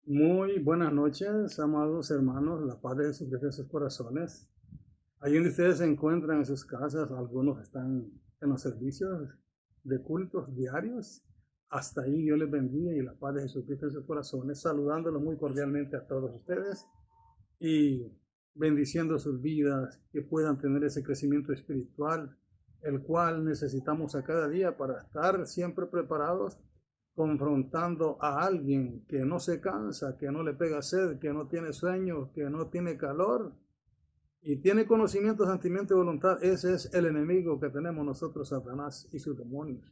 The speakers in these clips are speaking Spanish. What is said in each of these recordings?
Muy buenas noches, amados hermanos, la paz de Jesucristo en sus corazones. Allí donde ustedes se encuentran en sus casas, algunos están en los servicios de cultos diarios. Hasta ahí Dios les bendiga y la paz de Jesucristo en sus corazones, saludándolos muy cordialmente a todos ustedes y bendiciendo sus vidas, que puedan tener ese crecimiento espiritual, el cual necesitamos a cada día para estar siempre preparados, confrontando a alguien que no se cansa, que no le pega sed, que no tiene sueño, que no tiene calor y tiene conocimiento, sentimiento y voluntad. Ese es el enemigo que tenemos nosotros, Satanás y sus demonios.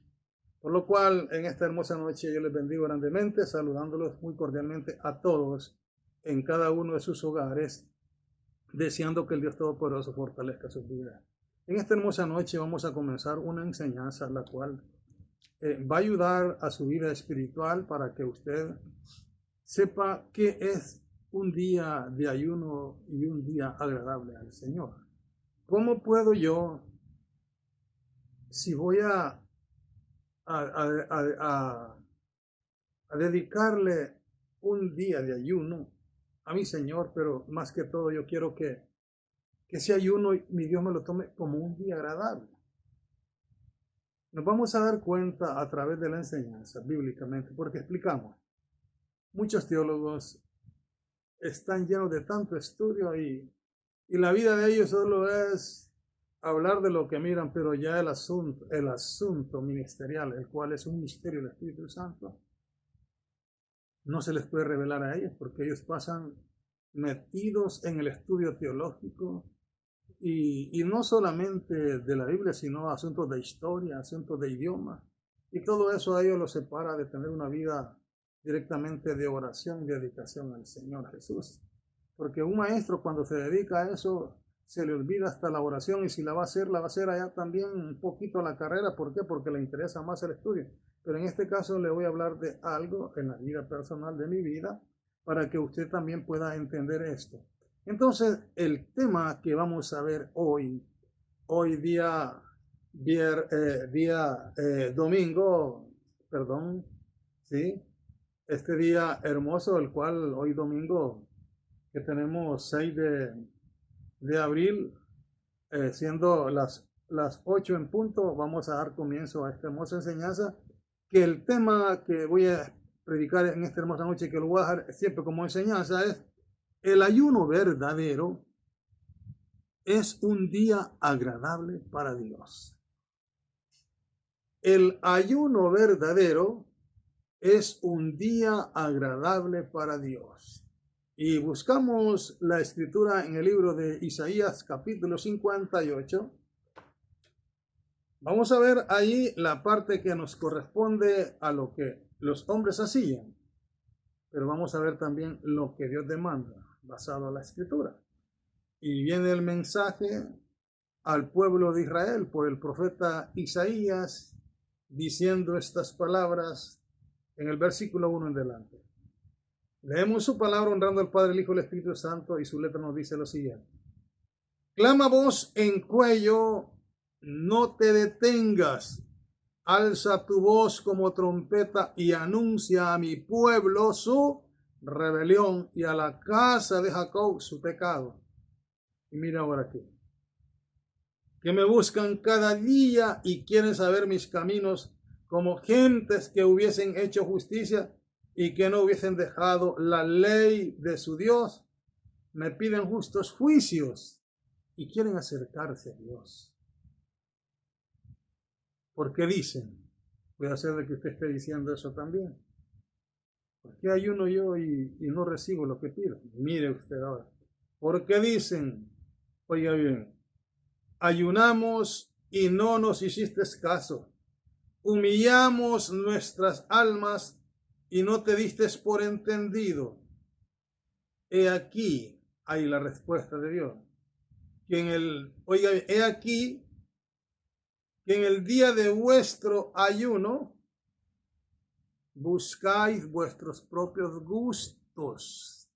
Por lo cual, en esta hermosa noche yo les bendigo grandemente, saludándolos muy cordialmente a todos en cada uno de sus hogares, deseando que el Dios Todopoderoso fortalezca sus vidas. En esta hermosa noche vamos a comenzar una enseñanza, la cual va a ayudar a su vida espiritual para que usted sepa qué es un día de ayuno y un día agradable al Señor. ¿Cómo puedo yo, si voy a, a, a dedicarle un día de ayuno a mi Señor, pero más que todo yo quiero que ese ayuno mi Dios me lo tome como un día agradable? Nos vamos a dar cuenta a través de la enseñanza bíblicamente, porque explicamos, muchos teólogos están llenos de tanto estudio y la vida de ellos solo es hablar de lo que miran, pero ya el asunto ministerial, el cual es un misterio del Espíritu Santo, no se les puede revelar a ellos porque ellos pasan metidos en el estudio teológico y no solamente de la Biblia, sino asuntos de historia, asuntos de idioma. Y todo eso a ellos los separa de tener una vida directamente de oración y dedicación al Señor Jesús. Porque un maestro cuando se dedica a eso, se le olvida hasta la oración y si la va a hacer allá también un poquito la carrera. ¿Por qué? Porque le interesa más el estudio. Pero en este caso le voy a hablar de algo en la vida personal de mi vida para que usted también pueda entender esto. Entonces, el tema que vamos a ver hoy domingo, perdón, ¿sí? Este día hermoso, el cual hoy domingo, que tenemos 6 de abril, siendo las 8 en punto, vamos a dar comienzo a esta hermosa enseñanza, que el tema que voy a predicar en esta hermosa noche, que lo voy a dejar siempre como enseñanza, es el ayuno verdadero es un día agradable para Dios. El ayuno verdadero es un día agradable para Dios. Y buscamos la escritura en el libro de Isaías capítulo 58. Vamos a ver ahí la parte que nos corresponde a lo que los hombres hacían. Pero vamos a ver también lo que Dios demanda basado en la escritura. Y viene el mensaje al pueblo de Israel por el profeta Isaías diciendo estas palabras en el versículo 1 en delante. Leemos su palabra honrando al Padre, el Hijo y el Espíritu Santo, y su letra nos dice lo siguiente. Clama voz en cuello, no te detengas, alza tu voz como trompeta y anuncia a mi pueblo su rebelión y a la casa de Jacob su pecado. Y mira ahora aquí, que me buscan cada día y quieren saber mis caminos, como gentes que hubiesen hecho justicia y que no hubiesen dejado la ley de su Dios, me piden justos juicios y quieren acercarse a Dios. Porque dicen, voy a hacer de que usted esté diciendo eso también. ¿Por qué ayuno yo y no recibo lo que pido? Mire usted ahora. Porque dicen, oiga bien, ayunamos y no nos hiciste caso. Humillamos nuestras almas y no te diste por entendido. He aquí, hay la respuesta de Dios. He aquí que en el día de vuestro ayuno buscáis vuestros propios gustos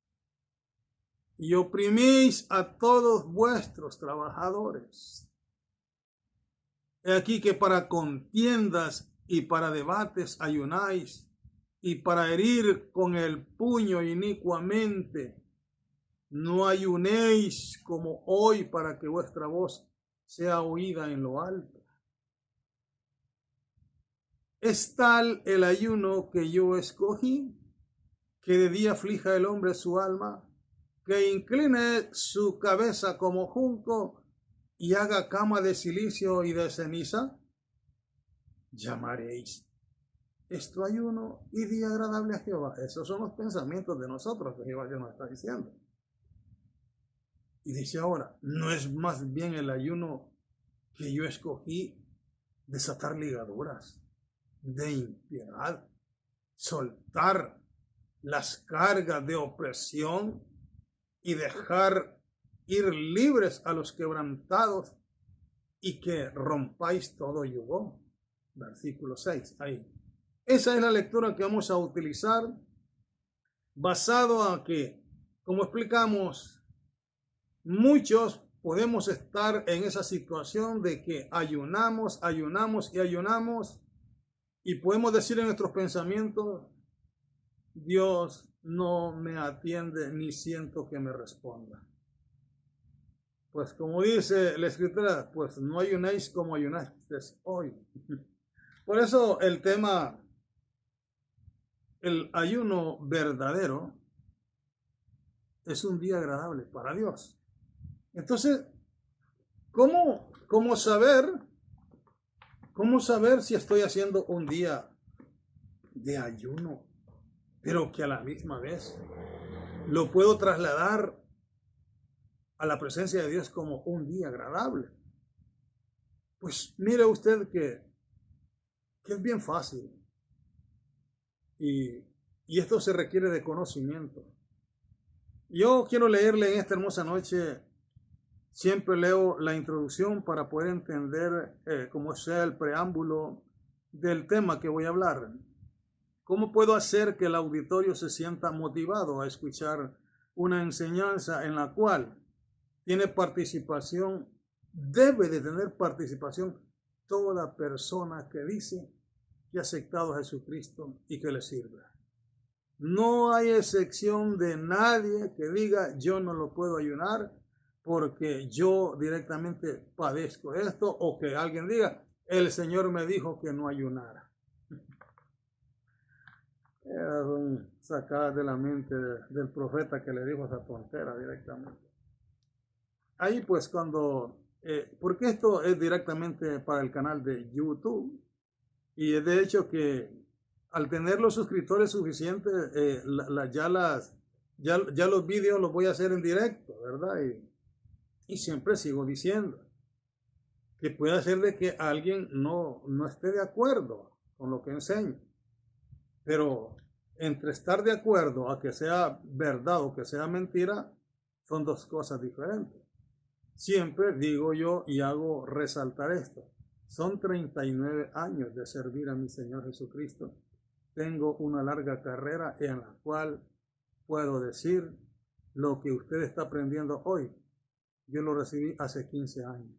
y oprimís a todos vuestros trabajadores. He aquí que para contiendas y para debates ayunáis y para herir con el puño inicuamente. No ayunéis como hoy para que vuestra voz sea oída en lo alto. Es tal el ayuno que yo escogí, que de día aflija el hombre su alma, que incline su cabeza como junco y haga cama de silicio y de ceniza. Llamaréis esto ayuno y día agradable a Jehová. Esos son los pensamientos de nosotros que Jehová ya nos está diciendo. Y dice ahora, ¿no es más bien el ayuno que yo escogí desatar ligaduras de impiedad, soltar las cargas de opresión y dejar ir libres a los quebrantados y que rompáis todo yugo? Versículo 6, ahí. Esa es la lectura que vamos a utilizar, basado a que, como explicamos, muchos podemos estar en esa situación de que ayunamos y podemos decir en nuestros pensamientos, Dios no me atiende ni siento que me responda. Pues como dice la escritura, pues no ayunéis como ayunaste hoy. Por eso el tema, el ayuno verdadero, es un día agradable para Dios. Entonces, ¿cómo saber si estoy haciendo un día de ayuno, pero que a la misma vez lo puedo trasladar a la presencia de Dios como un día agradable? Pues mire usted que es bien fácil y esto se requiere de conocimiento. Yo quiero leerle en esta hermosa noche. Siempre leo la introducción para poder entender cómo sea el preámbulo del tema que voy a hablar. ¿Cómo puedo hacer que el auditorio se sienta motivado a escuchar una enseñanza en la cual tiene participación, debe de tener participación toda persona que dice que ha aceptado a Jesucristo y que le sirve? No hay excepción de nadie que diga yo no lo puedo ayunar porque yo directamente padezco esto, o que alguien diga, el Señor me dijo que no ayunara. Era sacada de la mente del profeta que le dijo esa tontera directamente. Ahí pues porque esto es directamente para el canal de YouTube, y de hecho que al tener los suscriptores suficientes, ya los vídeos los voy a hacer en directo, ¿verdad? Y siempre sigo diciendo que puede ser de que alguien no esté de acuerdo con lo que enseño. Pero entre estar de acuerdo a que sea verdad o que sea mentira, son dos cosas diferentes. Siempre digo yo y hago resaltar esto. Son 39 años de servir a mi Señor Jesucristo. Tengo una larga carrera en la cual puedo decir lo que usted está aprendiendo hoy. Yo lo recibí hace 15 años.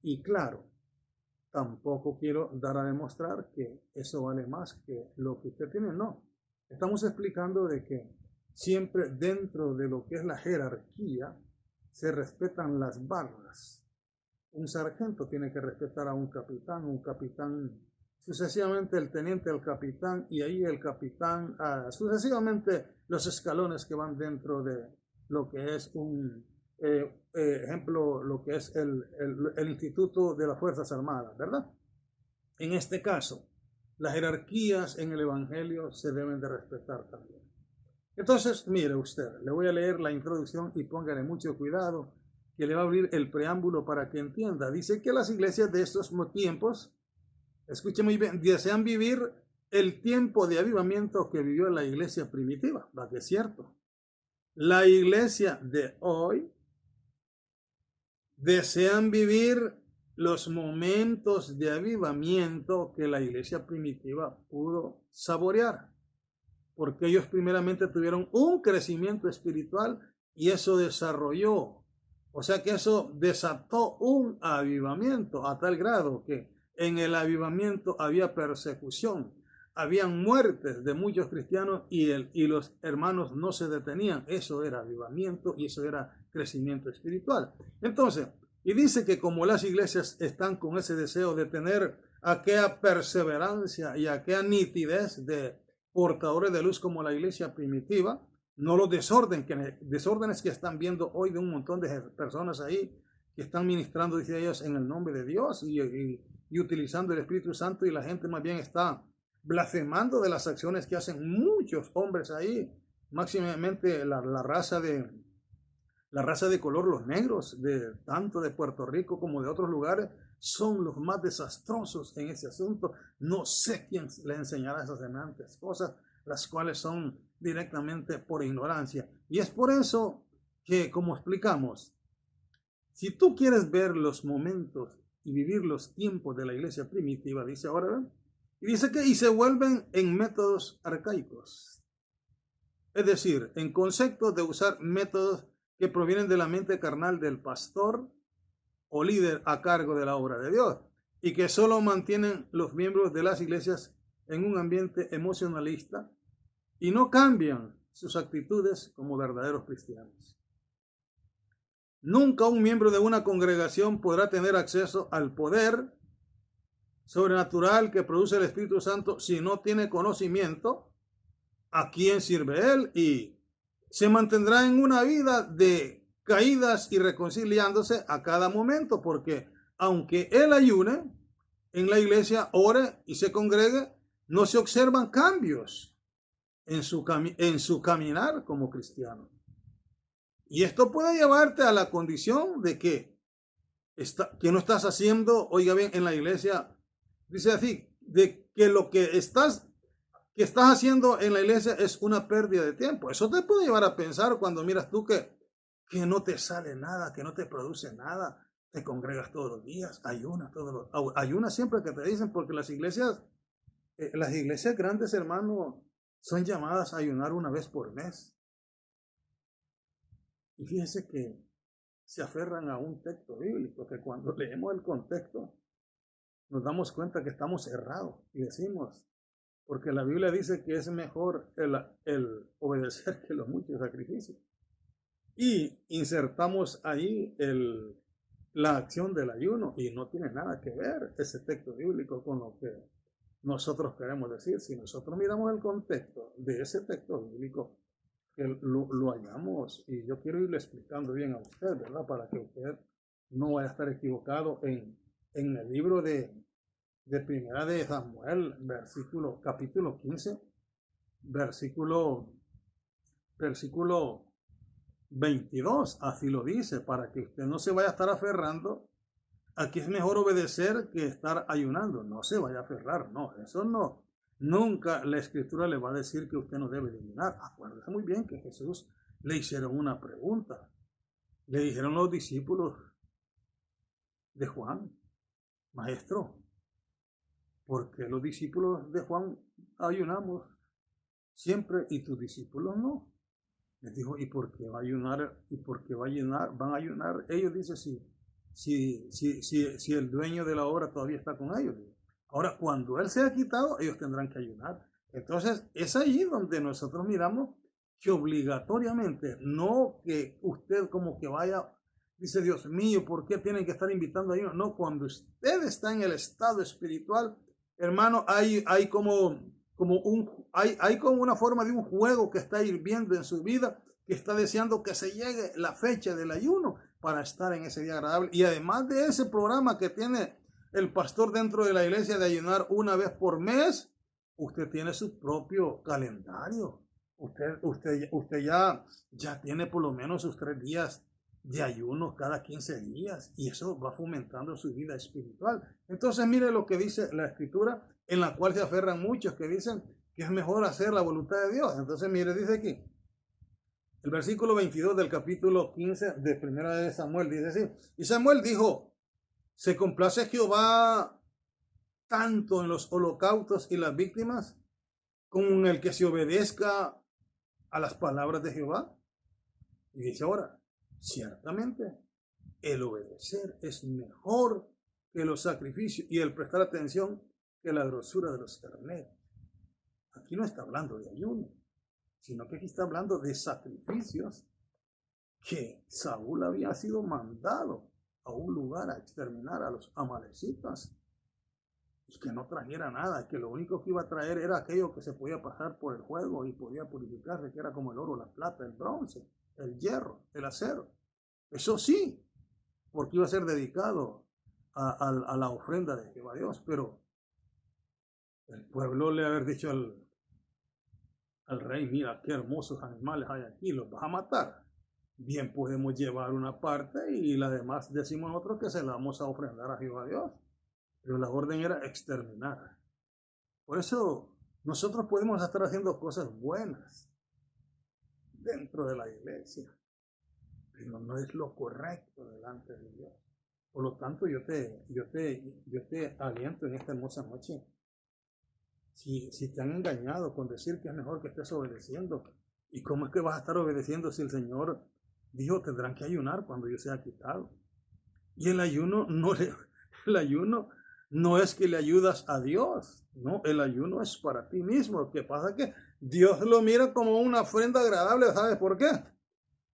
Y claro, tampoco quiero dar a demostrar que eso vale más que lo que usted tiene. No. Estamos explicando de que siempre dentro de lo que es la jerarquía se respetan las barras. Un sargento tiene que respetar a un capitán, sucesivamente el teniente al capitán, y ahí el capitán, sucesivamente los escalones que van dentro de lo que es un ejemplo, lo que es el Instituto de las Fuerzas Armadas, ¿verdad? En este caso, las jerarquías en el Evangelio se deben de respetar también. Entonces, mire usted, le voy a leer la introducción y póngale mucho cuidado, que le va a abrir el preámbulo para que entienda. Dice que las iglesias de estos tiempos, escuche muy bien, desean vivir el tiempo de avivamiento que vivió la iglesia primitiva, ¿va que es cierto? La iglesia de hoy desean vivir los momentos de avivamiento que la iglesia primitiva pudo saborear, porque ellos primeramente tuvieron un crecimiento espiritual y eso desarrolló, o sea que eso desató un avivamiento a tal grado que en el avivamiento había persecución, habían muertes de muchos cristianos y los hermanos no se detenían. Eso era avivamiento y eso era crecimiento espiritual. Entonces, y dice que como las iglesias están con ese deseo de tener aquella perseverancia y aquella nitidez de portadores de luz como la iglesia primitiva, no los desórdenes que están viendo hoy de un montón de personas ahí que están ministrando, dice ellos, en el nombre de Dios y utilizando el Espíritu Santo, y la gente más bien está blasfemando de las acciones que hacen muchos hombres ahí, máximamente la raza de color, los negros, tanto de Puerto Rico como de otros lugares, son los más desastrosos en ese asunto. No sé quién le enseñará esas semejantes cosas, las cuales son directamente por ignorancia. Y es por eso que, como explicamos, si tú quieres ver los momentos y vivir los tiempos de la iglesia primitiva, dice ahora, ¿ven? Y dice que se vuelven en métodos arcaicos. Es decir, en conceptos de usar métodos que provienen de la mente carnal del pastor o líder a cargo de la obra de Dios, y que solo mantienen los miembros de las iglesias en un ambiente emocionalista y no cambian sus actitudes como verdaderos cristianos. Nunca un miembro de una congregación podrá tener acceso al poder sobrenatural que produce el Espíritu Santo si no tiene conocimiento a quién sirve él, y se mantendrá en una vida de caídas y reconciliándose a cada momento, porque aunque él ayune en la iglesia, ore y se congregue, no se observan cambios en su caminar como cristiano. Y esto puede llevarte a la condición de que no estás haciendo, oiga bien, en la iglesia, dice así, de que lo que estás haciendo en la iglesia es una pérdida de tiempo. Eso te puede llevar a pensar cuando miras tú que no te sale nada, que no te produce nada, te congregas todos los días, ayunas siempre que te dicen, porque las iglesias grandes, hermano, son llamadas a ayunar una vez por mes. Y fíjense que se aferran a un texto bíblico, que cuando leemos el contexto nos damos cuenta que estamos errados y decimos, porque la Biblia dice que es mejor el obedecer que los muchos sacrificios. Y insertamos ahí la acción del ayuno, y no tiene nada que ver ese texto bíblico con lo que nosotros queremos decir. Si nosotros miramos el contexto de ese texto bíblico, que lo hallamos, y yo quiero irle explicando bien a usted, ¿verdad? Para que usted no vaya a estar equivocado en el libro de Primera de Samuel, capítulo 15, versículo 22, así lo dice, para que usted no se vaya a estar aferrando a que es mejor obedecer que estar ayunando. No se vaya a aferrar, no, eso no. Nunca la Escritura le va a decir que usted no debe de ayunar. Acuérdese muy bien que Jesús le hicieron una pregunta. Le dijeron los discípulos de Juan, maestro, ¿por qué los discípulos de Juan ayunamos siempre y tus discípulos no? Les dijo, ¿y por qué va a ayunar? ¿Y por qué van a ayunar? Ellos dicen, si el dueño de la obra todavía está con ellos. Ahora, cuando él se ha quitado, ellos tendrán que ayunar. Entonces, es ahí donde nosotros miramos que obligatoriamente, no que usted como que vaya, dice, Dios mío, ¿por qué tienen que estar invitando a ellos? No, cuando usted está en el estado espiritual, hermano, hay como una forma de un juego que está hirviendo en su vida, que está deseando que se llegue la fecha del ayuno para estar en ese día agradable. Y además de ese programa que tiene el pastor dentro de la iglesia de ayunar una vez por mes, usted tiene su propio calendario. Usted ya tiene por lo menos sus 3 días de ayuno cada 15 días, y eso va fomentando su vida espiritual. Entonces mire lo que dice la Escritura, en la cual se aferran muchos que dicen que es mejor hacer la voluntad de Dios. Entonces mire, dice aquí, el versículo 22 del capítulo 15 de Primera de Samuel, dice así, y Samuel dijo, ¿se complace Jehová tanto en los holocaustos y las víctimas como en el que se obedezca a las palabras de Jehová? Y dice ahora, ciertamente el obedecer es mejor que los sacrificios, y el prestar atención que la grosura de los carneros. aquí no está hablando de ayuno, sino que aquí está hablando de sacrificios que Saúl había sido mandado a un lugar a exterminar a los amalecitas y que no trajera nada, que lo único que iba a traer era aquello que se podía pasar por el fuego y podía purificarse, que era como el oro, la plata, el bronce, el hierro, el acero. Eso sí, porque iba a ser dedicado a la ofrenda de Jehová Dios, pero el pueblo le había dicho al rey, mira qué hermosos animales hay aquí, los vas a matar. Bien podemos llevar una parte y la demás decimos nosotros que se la vamos a ofrendar a Jehová Dios. Pero la orden era exterminar. Por eso nosotros podemos estar haciendo cosas buenas dentro de la iglesia, pero no es lo correcto delante de Dios. Por lo tanto, yo te aliento en esta hermosa noche. Si te han engañado con decir que es mejor que estés obedeciendo, ¿y cómo es que vas a estar obedeciendo si el Señor dijo tendrán que ayunar cuando yo sea quitado? Y el ayuno no es que le ayudas a Dios, no, el ayuno es para ti mismo. Lo que pasa es que Dios lo mira como una ofrenda agradable, ¿sabes por qué?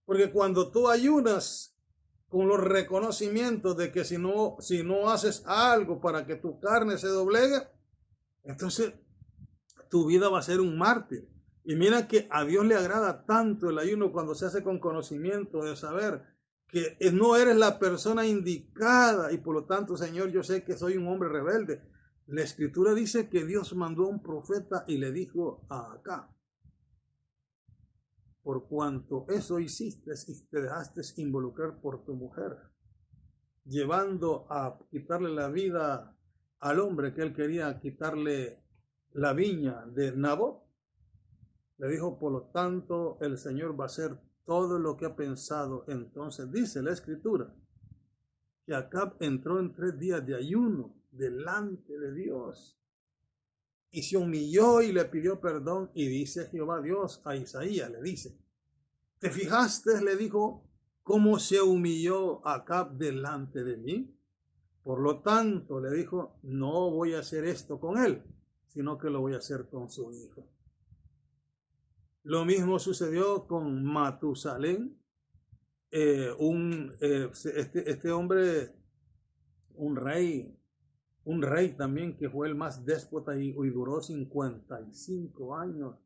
Porque cuando tú ayunas con los reconocimientos de que si no haces algo para que tu carne se doblegue, entonces tu vida va a ser un mártir. Y mira que a Dios le agrada tanto el ayuno cuando se hace con conocimiento de saber que no eres la persona indicada y por lo tanto, Señor, yo sé que soy un hombre rebelde. La Escritura dice que Dios mandó a un profeta y le dijo a Acab, por cuanto eso hiciste y te dejaste involucrar por tu mujer, llevando a quitarle la vida al hombre que él quería quitarle la viña de Nabot, le dijo, por lo tanto, el Señor va a hacer todo lo que ha pensado. Entonces dice la Escritura que Acab entró en 3 días de ayuno delante de Dios y se humilló y le pidió perdón. Y dice Jehová Dios a Isaías, le dice, ¿te fijaste? Le dijo, cómo se humilló Acab delante de mí. Por lo tanto, le dijo, no voy a hacer esto con él, sino que lo voy a hacer con su hijo. Lo mismo sucedió con Matusalén, este hombre, un rey también que fue el más déspota y duró 55 años.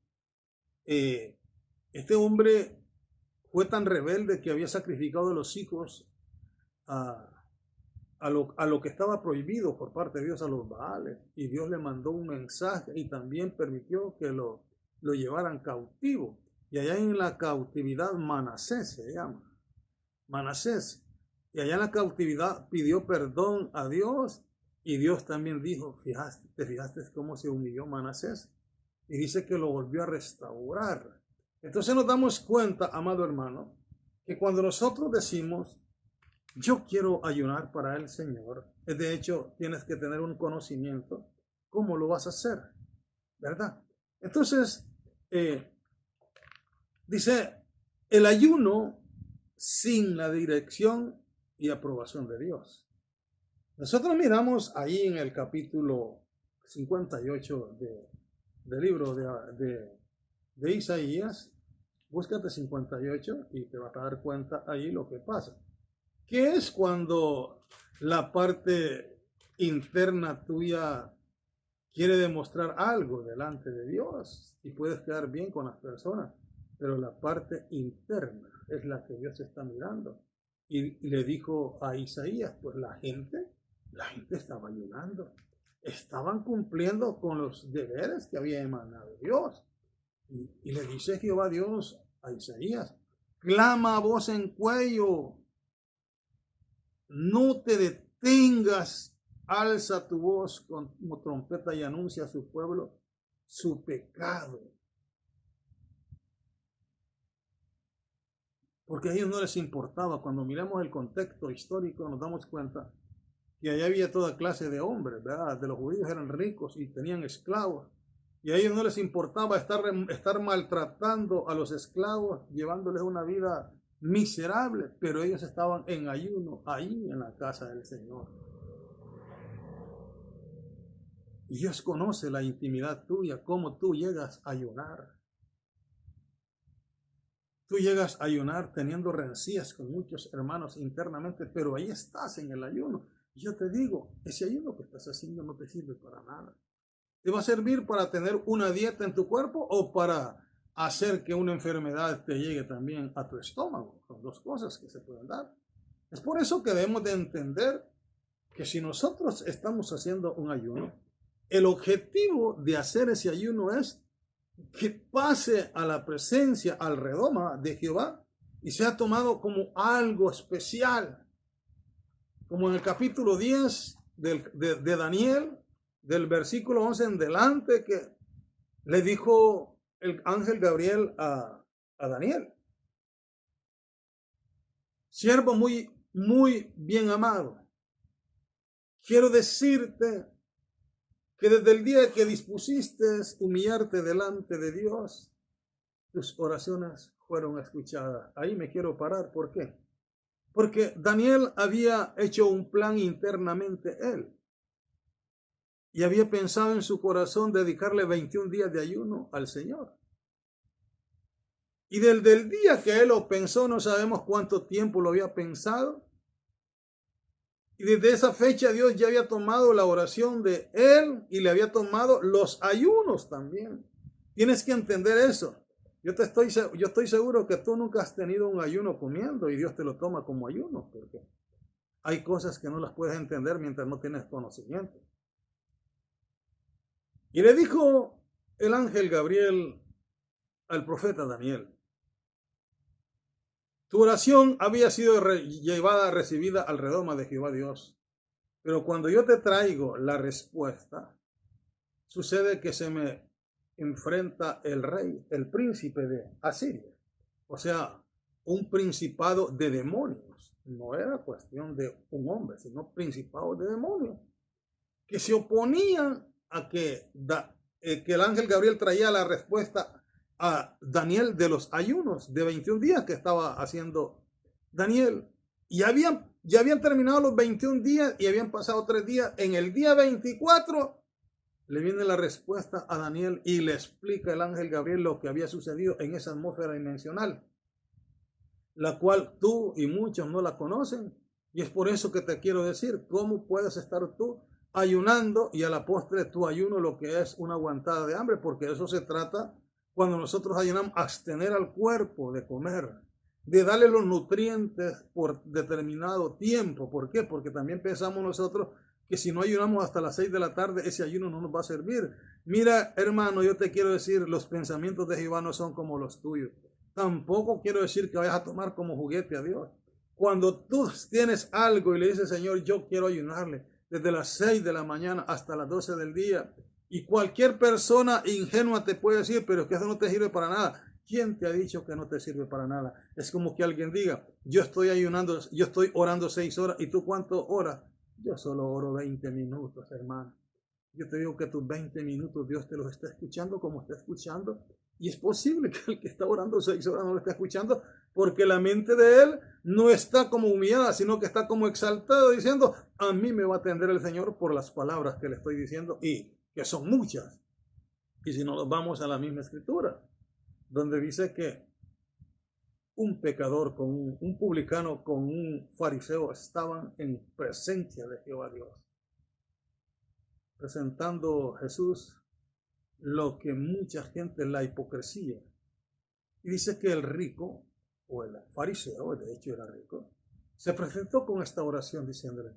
Este hombre fue tan rebelde que había sacrificado a los hijos a lo que estaba prohibido por parte de Dios, a los Baales, y Dios le mandó un mensaje y también permitió que lo llevaran cautivo. Y allá en la cautividad, Manasés se llama, Manasés, y allá en la cautividad pidió perdón a Dios, y Dios también dijo, ¿te fijaste cómo se humilló Manasés? Y dice que lo volvió a restaurar. Entonces nos damos cuenta, amado hermano, que cuando nosotros decimos, yo quiero ayunar para el Señor, de hecho tienes que tener un conocimiento, ¿cómo lo vas a hacer? ¿Verdad? Entonces, dice, el ayuno sin la dirección y aprobación de Dios. Nosotros miramos ahí en el capítulo 58 del libro de Isaías, búscate 58 y te vas a dar cuenta ahí lo que pasa. ¿Qué es cuando la parte interna tuya quiere demostrar algo delante de Dios y puedes quedar bien con las personas, pero la parte interna es la que Dios está mirando? Y le dijo a Isaías, pues la gente estaba ayunando, estaban cumpliendo con los deberes que había emanado Dios. Y le dice Jehová Dios a Isaías, clama a voz en cuello, no te detengas, alza tu voz como trompeta y anuncia a su pueblo su pecado. Porque a ellos no les importaba. Cuando miramos el contexto histórico nos damos cuenta que allá había toda clase de hombres, ¿verdad? De los judíos eran ricos y tenían esclavos. Y a ellos no les importaba estar maltratando a los esclavos, llevándoles una vida miserable, pero ellos estaban en ayuno ahí en la casa del Señor. Y Dios conoce la intimidad tuya, cómo tú llegas a ayunar. Tú llegas a ayunar teniendo rencillas con muchos hermanos internamente, pero ahí estás en el ayuno. Y yo te digo, ese ayuno que estás haciendo no te sirve para nada. ¿Te va a servir para tener una dieta en tu cuerpo o para hacer que una enfermedad te llegue también a tu estómago? Son dos cosas que se pueden dar. Es por eso que debemos de entender que si nosotros estamos haciendo un ayuno, el objetivo de hacer ese ayuno es que pase a la presencia, al redoma de Jehová y sea tomado como algo especial. Como en el capítulo 10 de Daniel, del versículo 11 en delante, que le dijo el ángel Gabriel a Daniel: siervo muy, muy bien amado, quiero decirte que desde el día que dispusiste humillarte delante de Dios, tus oraciones fueron escuchadas. Ahí me quiero parar. ¿Por qué? Porque Daniel había hecho un plan internamente él. Y había pensado en su corazón dedicarle 21 días de ayuno al Señor. Y desde el día que él lo pensó, no sabemos cuánto tiempo lo había pensado. Y desde esa fecha Dios ya había tomado la oración de él y le había tomado los ayunos también. Tienes que entender eso. Yo estoy seguro que tú nunca has tenido un ayuno comiendo y Dios te lo toma como ayuno, porque hay cosas que no las puedes entender mientras no tienes conocimiento. Y le dijo el ángel Gabriel al profeta Daniel: tu oración había sido recibida al redoma de Jehová Dios, pero cuando yo te traigo la respuesta, sucede que se me enfrenta el rey, el príncipe de Asiria, o sea, un principado de demonios. No era cuestión de un hombre, sino principado de demonios, que se oponían a que el ángel Gabriel traía la respuesta a Daniel de los ayunos de 21 días que estaba haciendo Daniel. Y ya habían terminado los 21 días y habían pasado 3 días. En el día 24 le viene la respuesta a Daniel y le explica el ángel Gabriel lo que había sucedido en esa atmósfera dimensional, la cual tú y muchos no la conocen. Y es por eso que te quiero decir, ¿cómo puedes estar tú ayunando y a la postre tu ayuno lo que es una aguantada de hambre? Porque de eso se trata cuando nosotros ayunamos, abstener al cuerpo de comer, de darle los nutrientes por determinado tiempo. ¿Por qué? Porque también pensamos nosotros que si no ayunamos hasta las 6 de la tarde, ese ayuno no nos va a servir. Mira, hermano, yo te quiero decir, los pensamientos de Jehová no son como los tuyos. Tampoco quiero decir que vayas a tomar como juguete a Dios. Cuando tú tienes algo y le dices, Señor, yo quiero ayunarle desde las 6 de la mañana hasta las 12 del día, y cualquier persona ingenua te puede decir, pero es que eso no te sirve para nada. ¿Quién te ha dicho que no te sirve para nada? Es como que alguien diga, yo estoy ayunando, yo estoy orando 6 horas, ¿y tú cuánto oras? Yo solo oro 20 minutos, hermano. Yo te digo que tus 20 minutos Dios te los está escuchando como está escuchando. Y es posible que el que está orando 6 horas no lo esté escuchando, porque la mente de él no está como humillada, sino que está como exaltado, diciendo, a mí me va a atender el Señor por las palabras que le estoy diciendo, y que son muchas. Y si no nos vamos a la misma escritura, donde dice que un pecador con un publicano con un fariseo estaban en presencia de Jehová Dios, presentando Jesús lo que mucha gente, la hipocresía. Y dice que el rico, o el fariseo, de hecho era rico, se presentó con esta oración diciéndole,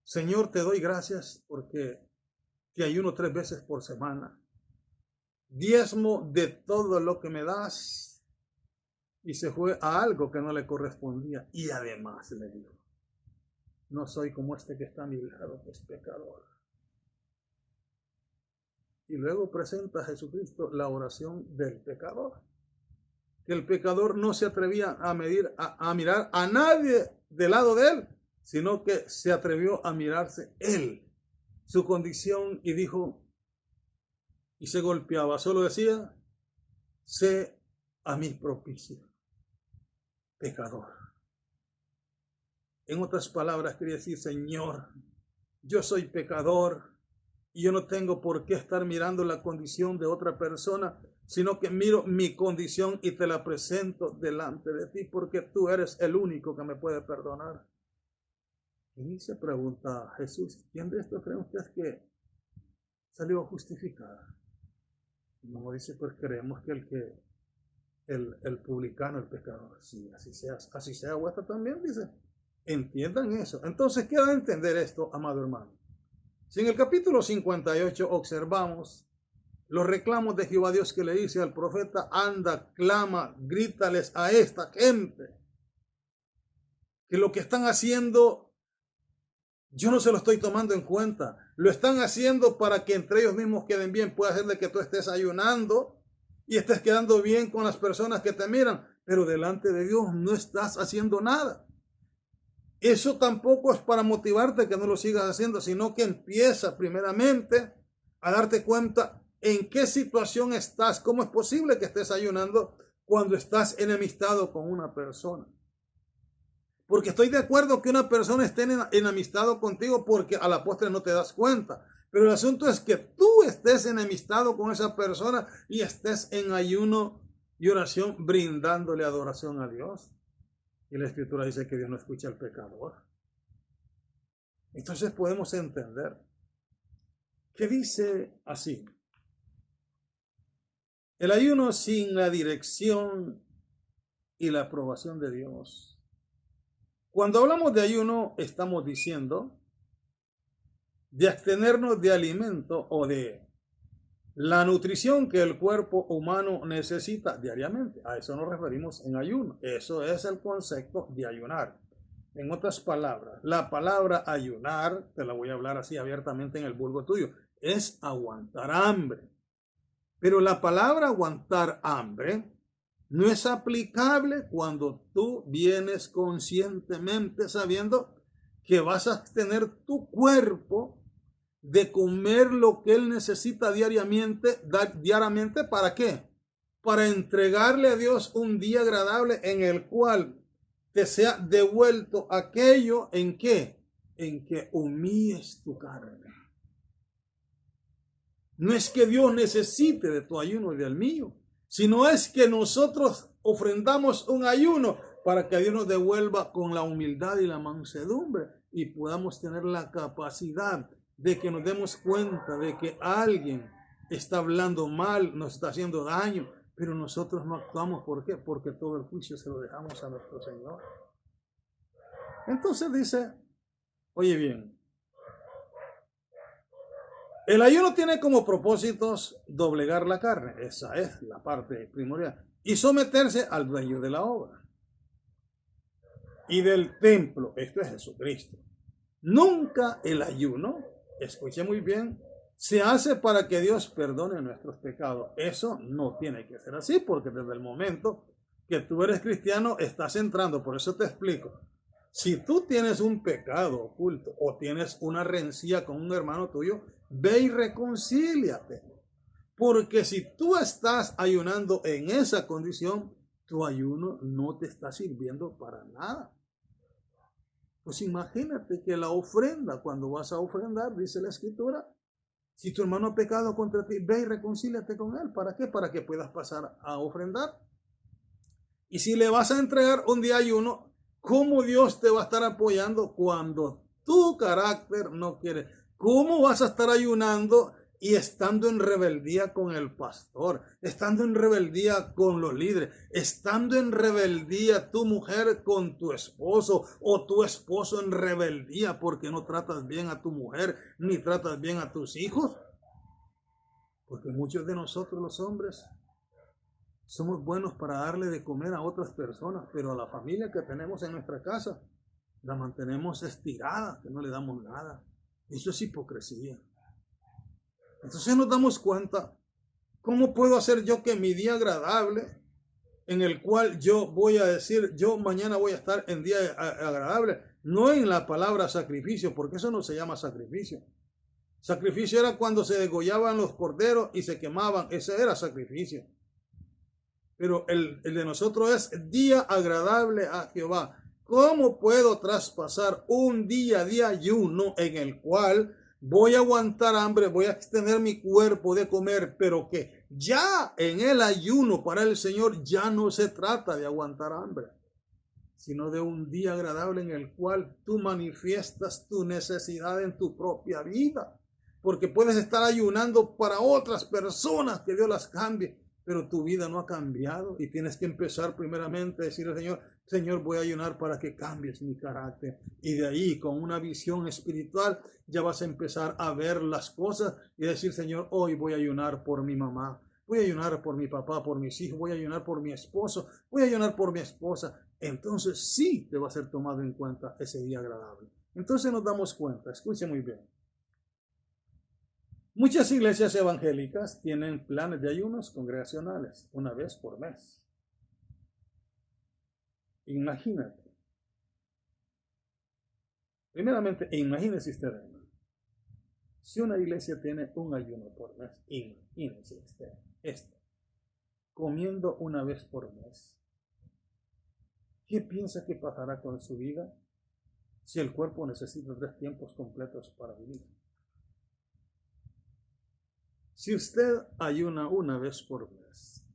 Señor, te doy gracias porque te ayuno 3 veces por semana, diezmo de todo lo que me das. Y se fue a algo que no le correspondía. Y además le dijo, no soy como este que está a mi lado, que es pecador. Y luego presenta a Jesucristo la oración del pecador. Que el pecador no se atrevía a mirar a nadie del lado de él, sino que se atrevió a mirarse él, su condición, y dijo, y se golpeaba, solo decía, sé a mí propicio, pecador. En otras palabras, quería decir, Señor, yo soy pecador y yo no tengo por qué estar mirando la condición de otra persona, sino que miro mi condición y te la presento delante de ti, porque tú eres el único que me puede perdonar. Y se pregunta Jesús, ¿quién de estos creen ustedes que salió justificada? No dice, pues creemos que el publicano, el pecador, sí, así sea vuestra también, dice. Entiendan eso. Entonces queda entender esto, amado hermano. Si en el capítulo 58 observamos los reclamos de Jehová Dios que le dice al profeta, anda, clama, grítales a esta gente, que lo que están haciendo, yo no se lo estoy tomando en cuenta. Lo están haciendo para que entre ellos mismos queden bien. Puede ser de que tú estés ayunando y estés quedando bien con las personas que te miran, pero delante de Dios no estás haciendo nada. Eso tampoco es para motivarte que no lo sigas haciendo, sino que empieza primeramente a darte cuenta en qué situación estás. ¿Cómo es posible que estés ayunando cuando estás enemistado con una persona? Porque estoy de acuerdo que una persona esté enemistado contigo porque a la postre no te das cuenta. Pero el asunto es que tú estés enemistado con esa persona y estés en ayuno y oración brindándole adoración a Dios. Y la Escritura dice que Dios no escucha al pecador. Entonces podemos entender que dice así: el ayuno sin la dirección y la aprobación de Dios. Cuando hablamos de ayuno, estamos diciendo de abstenernos de alimento o de la nutrición que el cuerpo humano necesita diariamente. A eso nos referimos en ayuno. Eso es el concepto de ayunar. En otras palabras, la palabra ayunar, te la voy a hablar así abiertamente en el vulgo tuyo, es aguantar hambre. Pero la palabra aguantar hambre no es aplicable cuando tú vienes conscientemente sabiendo que vas a abstener tu cuerpo de comer lo que él necesita diariamente. ¿Para qué? Para entregarle a Dios un día agradable en el cual te sea devuelto aquello en que humilles tu carne. No es que Dios necesite de tu ayuno y del mío, sino es que nosotros ofrendamos un ayuno para que Dios nos devuelva con la humildad y la mansedumbre y podamos tener la capacidad de que nos demos cuenta de que alguien está hablando mal, nos está haciendo daño, pero nosotros no actuamos. ¿Por qué? Porque todo el juicio se lo dejamos a nuestro Señor. Entonces dice, oye bien, el ayuno tiene como propósitos doblegar la carne, esa es la parte primordial, y someterse al dueño de la obra y del templo, esto es Jesucristo. Nunca el ayuno, escuche muy bien, se hace para que Dios perdone nuestros pecados. Eso no tiene que ser así, porque desde el momento que tú eres cristiano estás entrando. Por eso te explico. Si tú tienes un pecado oculto o tienes una rencilla con un hermano tuyo, ve y reconcíliate. Porque si tú estás ayunando en esa condición, tu ayuno no te está sirviendo para nada. Pues imagínate que la ofrenda, cuando vas a ofrendar, dice la Escritura, si tu hermano ha pecado contra ti, ve y reconcíliate con él. ¿Para qué? Para que puedas pasar a ofrendar. Y si le vas a entregar un día ayuno, ¿cómo Dios te va a estar apoyando cuando tu carácter no quiere? ¿Cómo vas a estar ayunando y estando en rebeldía con el pastor, estando en rebeldía con los líderes, estando en rebeldía tu mujer con tu esposo o tu esposo en rebeldía porque no tratas bien a tu mujer ni tratas bien a tus hijos? Porque muchos de nosotros los hombres somos buenos para darle de comer a otras personas, pero a la familia que tenemos en nuestra casa la mantenemos estirada, que no le damos nada. Eso es hipocresía. Entonces nos damos cuenta, ¿cómo puedo hacer yo que mi día agradable, en el cual yo voy a decir, yo mañana voy a estar en día agradable, no en la palabra sacrificio, porque eso no se llama sacrificio. Sacrificio era cuando se degollaban los corderos y se quemaban, ese era sacrificio. Pero el de nosotros es día agradable a Jehová. ¿Cómo puedo traspasar un día de ayuno en el cual voy a aguantar hambre, voy a extender mi cuerpo de comer, pero que ya en el ayuno para el Señor ya no se trata de aguantar hambre, sino de un día agradable en el cual tú manifiestas tu necesidad en tu propia vida. Porque puedes estar ayunando para otras personas, que Dios las cambie, pero tu vida no ha cambiado y tienes que empezar primeramente a decirle al Señor, Señor, voy a ayunar para que cambies mi carácter. Y de ahí, con una visión espiritual, ya vas a empezar a ver las cosas y decir, Señor, hoy voy a ayunar por mi mamá, voy a ayunar por mi papá, por mis hijos, voy a ayunar por mi esposo, voy a ayunar por mi esposa. Entonces sí te va a ser tomado en cuenta ese día agradable. Entonces nos damos cuenta, escuche muy bien. Muchas iglesias evangélicas tienen planes de ayunos congregacionales una vez por mes. Imagínate. Primeramente, imagínese usted, hermano. Si una iglesia tiene un ayuno por mes, imagínese usted esto. Comiendo una vez por mes. ¿Qué piensa que pasará con su vida si el cuerpo necesita 3 tiempos completos para vivir? Si usted ayuna una vez por mes,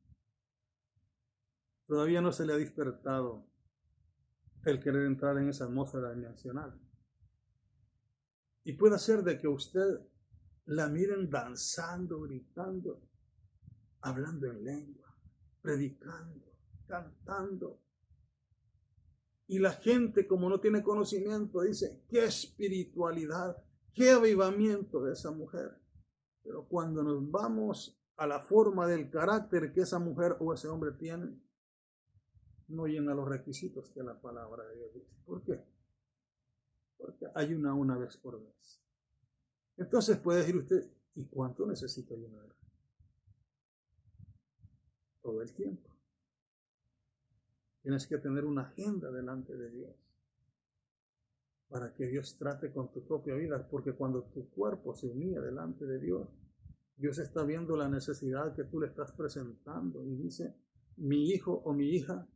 todavía no se le ha despertado el querer entrar en esa atmósfera dimensional. Y puede ser de que usted la miren danzando, gritando, hablando en lengua, predicando, cantando. Y la gente, como no tiene conocimiento, dice, qué espiritualidad, qué avivamiento de esa mujer. Pero cuando nos vamos a la forma del carácter que esa mujer o ese hombre tiene, no llena los requisitos que la palabra de Dios dice. ¿Por qué? Porque ayuna una vez por mes. Entonces puede decir usted, ¿y cuánto necesito ayunar? Todo el tiempo. Tienes que tener una agenda delante de Dios para que Dios trate con tu propia vida, porque cuando tu cuerpo se unía delante de Dios, Dios está viendo la necesidad que tú le estás presentando y dice, mi hijo o mi hija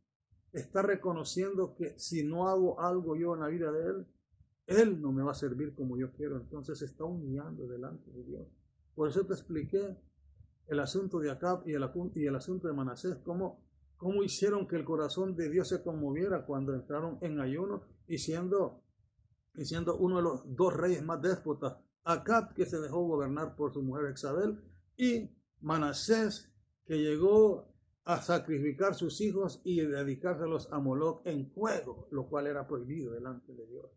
está reconociendo que si no hago algo yo en la vida de él no me va a servir como yo quiero, entonces se está humillando delante de Dios. Por eso te expliqué el asunto de Acab y el asunto de Manasés, cómo hicieron que el corazón de Dios se conmoviera cuando entraron en ayuno y siendo uno de los 2 reyes más déspotas, Acab, que se dejó gobernar por su mujer Jezabel, y Manasés, que llegó a sacrificar sus hijos y dedicárselos a Moloc en fuego, lo cual era prohibido delante de Dios.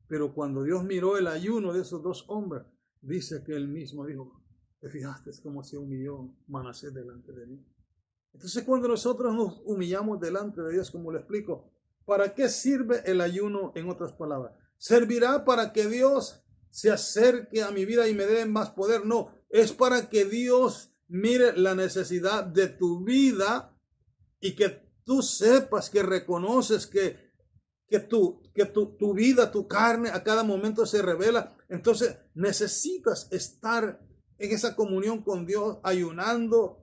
Pero cuando Dios miró el ayuno de esos 2 hombres, dice que él mismo dijo, ¿te fijaste cómo se humilló Manasés delante de mí? Entonces cuando nosotros nos humillamos delante de Dios, como le explico, ¿para qué sirve el ayuno? En otras palabras, ¿servirá para que Dios se acerque a mi vida y me dé más poder? No, es para que Dios mire la necesidad de tu vida y que tú sepas, que reconoces que tu vida, tu carne a cada momento se revela. Entonces necesitas estar en esa comunión con Dios, ayunando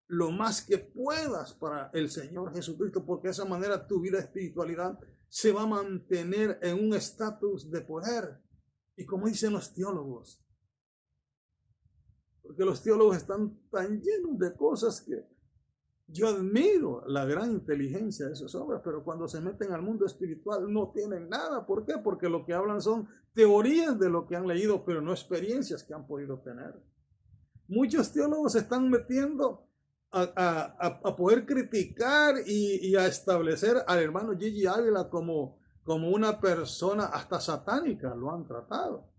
lo más que puedas para el Señor Jesucristo, porque de esa manera tu vida espiritualidad se va a mantener en un estatus de poder. Y como dicen los teólogos, porque los teólogos están tan llenos de cosas que yo admiro la gran inteligencia de esos hombres, pero cuando se meten al mundo espiritual no tienen nada. ¿Por qué? Porque lo que hablan son teorías de lo que han leído, pero no experiencias que han podido tener. Muchos teólogos se están metiendo a poder criticar y a establecer al hermano Gigi Ávila como una persona hasta satánica, lo han tratado.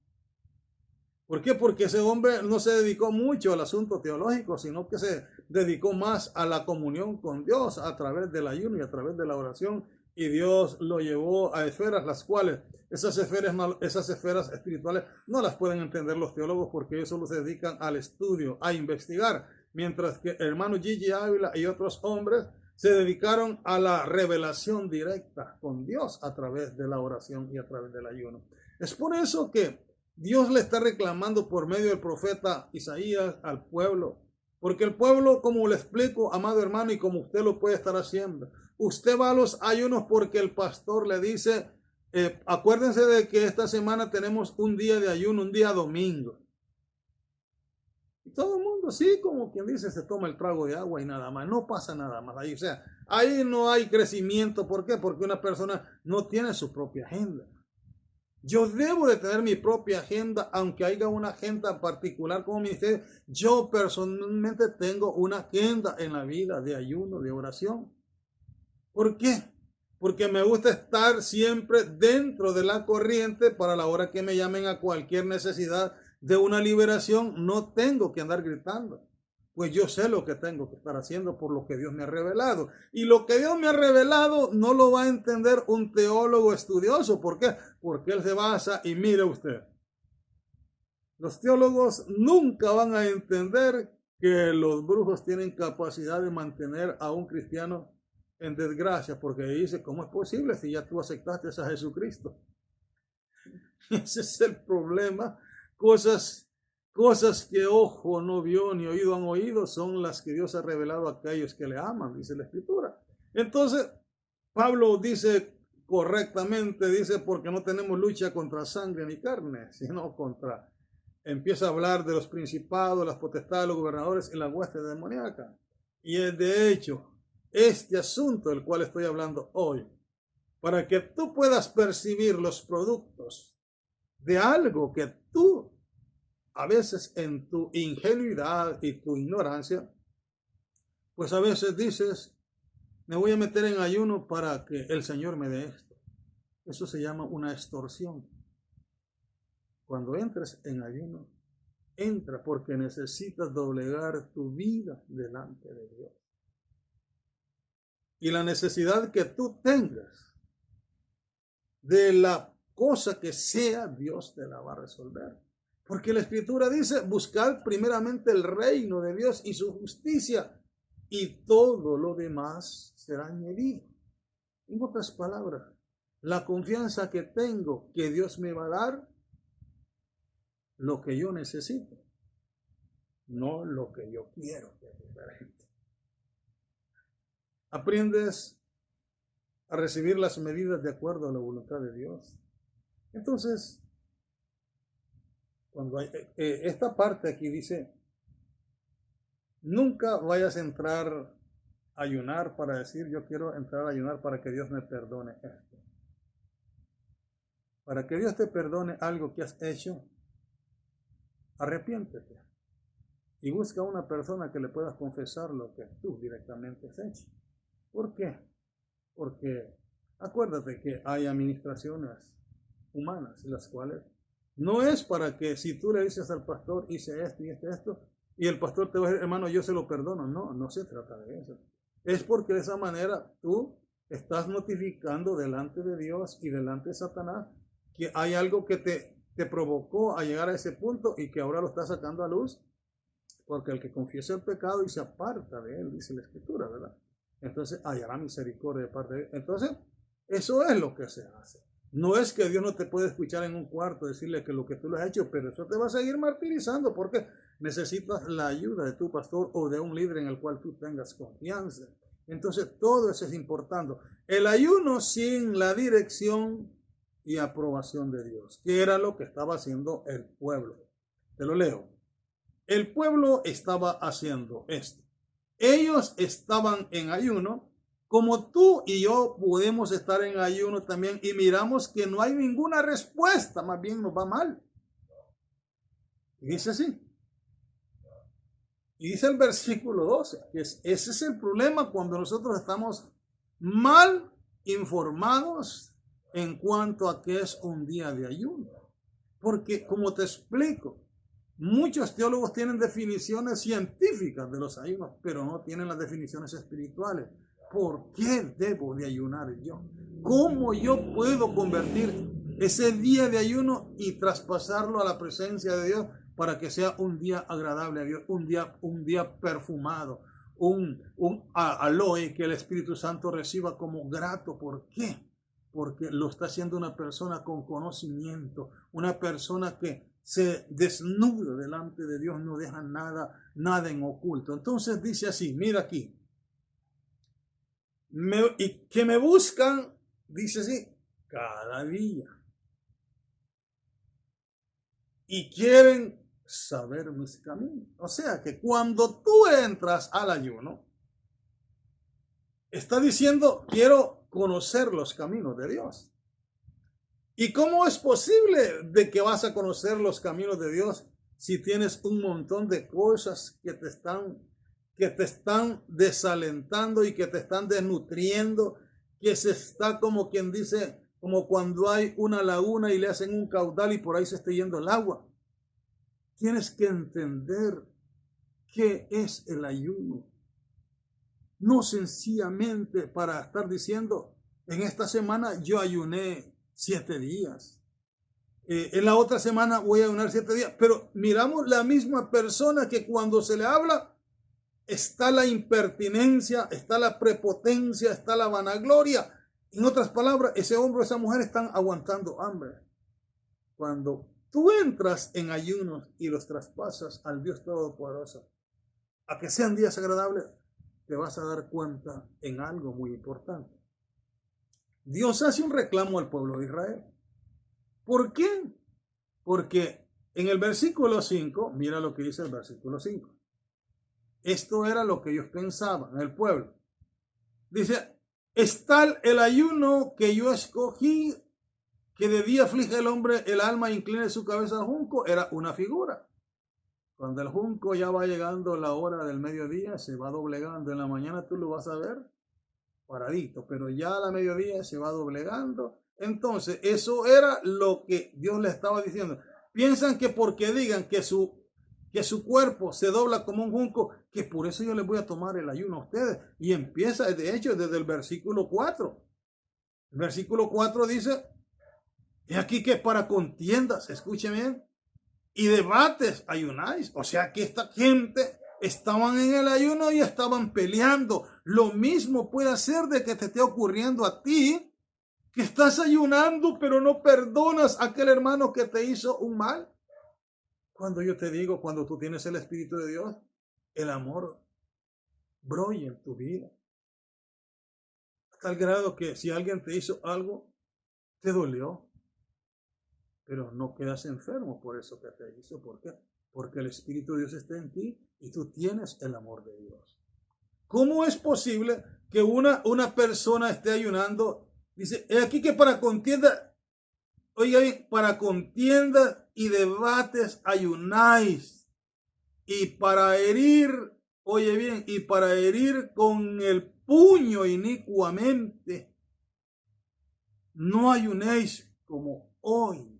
¿Por qué? Porque ese hombre no se dedicó mucho al asunto teológico, sino que se dedicó más a la comunión con Dios a través del ayuno y a través de la oración, y Dios lo llevó a esferas las cuales esas esferas espirituales no las pueden entender los teólogos, porque ellos solo se dedican al estudio, a investigar, mientras que el hermano Gigi Ávila y otros hombres se dedicaron a la revelación directa con Dios a través de la oración y a través del ayuno. Es por eso que Dios le está reclamando por medio del profeta Isaías al pueblo, porque el pueblo, como le explico, amado hermano, y como usted lo puede estar haciendo, usted va a los ayunos porque el pastor le dice, Acuérdense de que esta semana tenemos un día de ayuno, un día domingo. Y todo el mundo, sí, como quien dice, se toma el trago de agua y nada más. No pasa nada más ahí. O sea, ahí no hay crecimiento. ¿Por qué? Porque una persona no tiene su propia agenda. Yo debo de tener mi propia agenda, aunque haya una agenda particular como ministerio. Yo personalmente tengo una agenda en la vida de ayuno, de oración. ¿Por qué? Porque me gusta estar siempre dentro de la corriente para la hora que me llamen a cualquier necesidad de una liberación. No tengo que andar gritando. Pues yo sé lo que tengo que estar haciendo por lo que Dios me ha revelado. Y lo que Dios me ha revelado no lo va a entender un teólogo estudioso. ¿Por qué? Porque él se basa, y mire usted, los teólogos nunca van a entender que los brujos tienen capacidad de mantener a un cristiano en desgracia, porque dice, ¿cómo es posible si ya tú aceptaste a Jesucristo? Ese es el problema. Cosas que ojo no vio ni oído han oído son las que Dios ha revelado a aquellos que le aman, dice la Escritura. Entonces, Pablo dice correctamente, dice, porque no tenemos lucha contra sangre ni carne, sino contra... Empieza a hablar de los principados, las potestades, los gobernadores y la hueste demoníaca. Y es de hecho este asunto del cual estoy hablando hoy, para que tú puedas percibir los productos de algo que tú, a veces en tu ingenuidad y tu ignorancia, pues a veces dices, me voy a meter en ayuno para que el Señor me dé esto. Eso se llama una extorsión. Cuando entres en ayuno, entra porque necesitas doblegar tu vida delante de Dios. Y la necesidad que tú tengas de la cosa que sea, Dios te la va a resolver. Porque la Escritura dice, buscad primeramente el reino de Dios y su justicia, y todo lo demás será añadido. En otras palabras, la confianza que tengo que Dios me va a dar lo que yo necesito, no lo que yo quiero, que es diferente. Aprendes a recibir las medidas de acuerdo a la voluntad de Dios. Entonces, cuando hay, esta parte aquí dice, nunca vayas a entrar a ayunar para decir, yo quiero entrar a ayunar para que Dios me perdone esto. Para que Dios te perdone algo que has hecho, arrepiéntete y busca una persona que le puedas confesar lo que tú directamente has hecho. ¿Por qué? Porque acuérdate que hay administraciones humanas, las cuales no es para que si tú le dices al pastor, hice esto y esto, y el pastor te va a decir, hermano, yo se lo perdono. No, no se trata de eso. Es porque de esa manera tú estás notificando delante de Dios y delante de Satanás que hay algo que te provocó a llegar a ese punto y que ahora lo está sacando a luz, porque el que confiesa el pecado y se aparta de él, dice la Escritura, ¿verdad? Entonces hallará misericordia de parte de él. Entonces, eso es lo que se hace. No es que Dios no te puede escuchar en un cuarto decirle que lo que tú lo has hecho, pero eso te va a seguir martirizando porque necesitas la ayuda de tu pastor o de un líder en el cual tú tengas confianza. Entonces, todo eso es importante. El ayuno sin la dirección y aprobación de Dios, que era lo que estaba haciendo el pueblo. Te lo leo. El pueblo estaba haciendo esto. Ellos estaban en ayuno, como tú y yo podemos estar en ayuno también, y miramos que no hay ninguna respuesta, más bien nos va mal. Y dice así. Y dice el versículo 12, que ese es el problema cuando nosotros estamos mal informados en cuanto a qué es un día de ayuno. Porque, como te explico, muchos teólogos tienen definiciones científicas de los ayunos, pero no tienen las definiciones espirituales. ¿Por qué debo de ayunar yo? ¿Cómo yo puedo convertir ese día de ayuno y traspasarlo a la presencia de Dios para que sea un día agradable a Dios, un día perfumado, un aloe que el Espíritu Santo reciba como grato? ¿Por qué? Porque lo está haciendo una persona con conocimiento, una persona que se desnuda delante de Dios, no deja nada en oculto. Entonces dice así, mira aquí, y que me buscan, dice así, cada día. Y quieren saber mis caminos. O sea que cuando tú entras al ayuno, está diciendo, quiero conocer los caminos de Dios. ¿Y cómo es posible de que vas a conocer los caminos de Dios si tienes un montón de cosas que te están desalentando y que te están desnutriendo, que se está como quien dice, como cuando hay una laguna y le hacen un caudal y por ahí se está yendo el agua? Tienes que entender qué es el ayuno. No sencillamente para estar diciendo, en esta semana yo ayuné 7 días. En la otra semana voy a ayunar 7 días. Pero miramos la misma persona que cuando se le habla, está la impertinencia, está la prepotencia, está la vanagloria. En otras palabras, ese hombre o esa mujer están aguantando hambre. Cuando tú entras en ayunos y los traspasas al Dios Todopoderoso, a que sean días agradables, te vas a dar cuenta en algo muy importante. Dios hace un reclamo al pueblo de Israel. ¿Por qué? Porque en el versículo 5, mira lo que dice el versículo 5. Esto era lo que ellos pensaban, el pueblo. Dice, es tal el ayuno que yo escogí, que de día aflige el hombre el alma e incline su cabeza al junco. Era una figura. Cuando el junco ya va llegando la hora del mediodía, se va doblegando. En la mañana tú lo vas a ver paradito, pero ya a la mediodía se va doblegando. Entonces, eso era lo que Dios le estaba diciendo. Piensan que porque digan que su cuerpo se dobla como un junco, que por eso yo les voy a tomar el ayuno a ustedes. Y empieza, de hecho, desde el versículo 4. El versículo 4 dice, es aquí que para contiendas, escuchen bien, y debates ayunáis. O sea que esta gente estaban en el ayuno y estaban peleando. Lo mismo puede ser de que te esté ocurriendo a ti, que estás ayunando pero no perdonas a aquel hermano que te hizo un mal. Cuando yo te digo, cuando tú tienes el Espíritu de Dios, el amor brolla en tu vida. Hasta el grado que si alguien te hizo algo, te dolió. Pero no quedas enfermo por eso que te hizo. ¿Por qué? Porque el Espíritu de Dios está en ti y tú tienes el amor de Dios. ¿Cómo es posible que una persona esté ayunando? Dice, he aquí que para contienda, oiga bien, para contienda y debates ayunáis. Y para herir, oye bien, y para herir con el puño inicuamente, no ayunéis como hoy,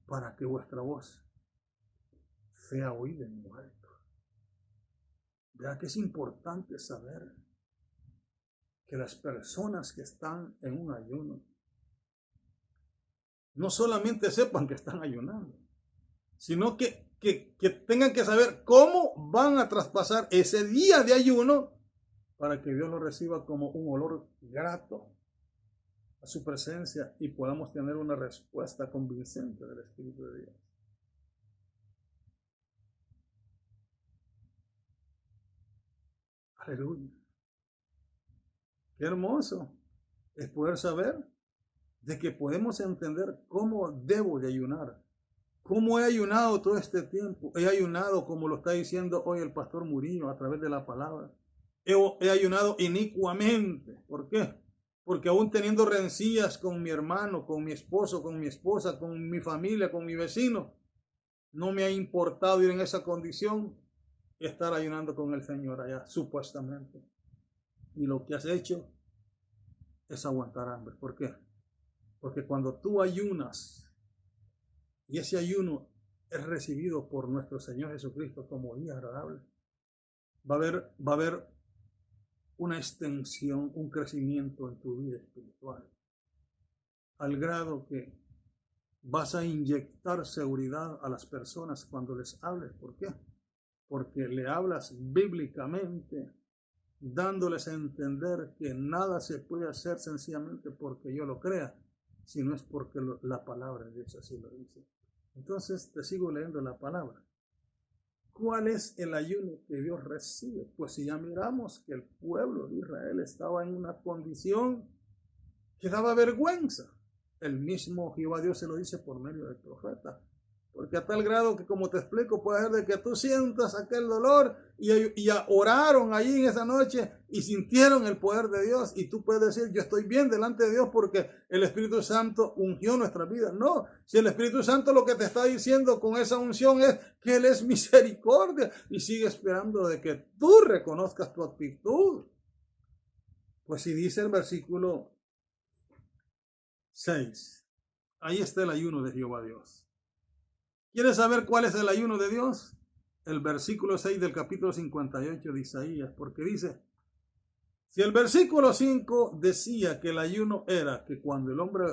para que vuestra voz sea oída en muertos. Vea que es importante saber que las personas que están en un ayuno no solamente sepan que están ayunando, sino que tengan que saber cómo van a traspasar ese día de ayuno para que Dios lo reciba como un olor grato a su presencia y podamos tener una respuesta convincente del Espíritu de Dios. Aleluya. Qué hermoso es poder saber de que podemos entender cómo debo de ayunar. Cómo he ayunado todo este tiempo. He ayunado, como lo está diciendo hoy el pastor Murillo a través de la palabra. He ayunado inicuamente. ¿Por qué? Porque aún teniendo rencillas con mi hermano, con mi esposo, con mi esposa, con mi familia, con mi vecino, no me ha importado ir en esa condición y estar ayunando con el Señor allá, supuestamente. Y lo que has hecho es aguantar hambre. ¿Por qué? Porque cuando tú ayunas y ese ayuno es recibido por nuestro Señor Jesucristo como día agradable, va a haber una extensión, un crecimiento en tu vida espiritual, al grado que vas a inyectar seguridad a las personas cuando les hables. ¿Por qué? Porque le hablas bíblicamente, dándoles a entender que nada se puede hacer sencillamente porque yo lo crea, sino es porque la palabra de Dios así lo dice. Entonces te sigo leyendo la palabra. ¿Cuál es el ayuno que Dios recibe? Pues si ya miramos que el pueblo de Israel estaba en una condición que daba vergüenza. El mismo Jehová Dios se lo dice por medio del profeta. Porque a tal grado que, como te explico, puede ser de que tú sientas aquel dolor y oraron allí en esa noche y sintieron el poder de Dios. Y tú puedes decir, yo estoy bien delante de Dios porque el Espíritu Santo ungió nuestra vida. No, si el Espíritu Santo lo que te está diciendo con esa unción es que Él es misericordia y sigue esperando de que tú reconozcas tu actitud. Pues si dice el versículo 6, ahí está el ayuno de Jehová Dios. ¿Quieres saber cuál es el ayuno de Dios? El versículo 6 del capítulo 58 de Isaías, porque dice, si el versículo 5 decía que el ayuno era que cuando el hombre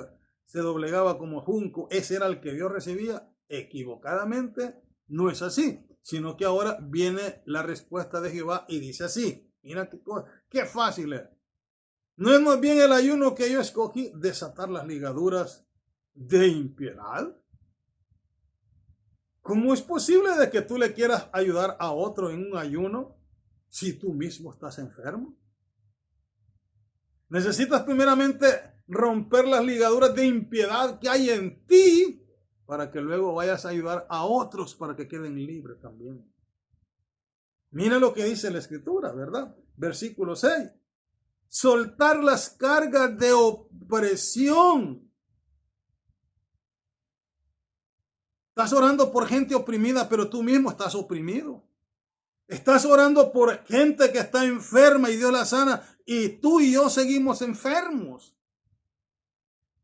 se doblegaba como junco, ese era el que Dios recibía, equivocadamente no es así, sino que ahora viene la respuesta de Jehová y dice así, mira qué fácil es. ¿No es más bien el ayuno que yo escogí desatar las ligaduras de impiedad? ¿Cómo es posible de que tú le quieras ayudar a otro en un ayuno si tú mismo estás enfermo? Necesitas primeramente romper las ligaduras de impiedad que hay en ti para que luego vayas a ayudar a otros para que queden libres también. Mira lo que dice la Escritura, ¿verdad? Versículo 6. Soltar las cargas de opresión. Estás orando por gente oprimida, pero tú mismo estás oprimido. Estás orando por gente que está enferma y Dios la sana, y tú y yo seguimos enfermos.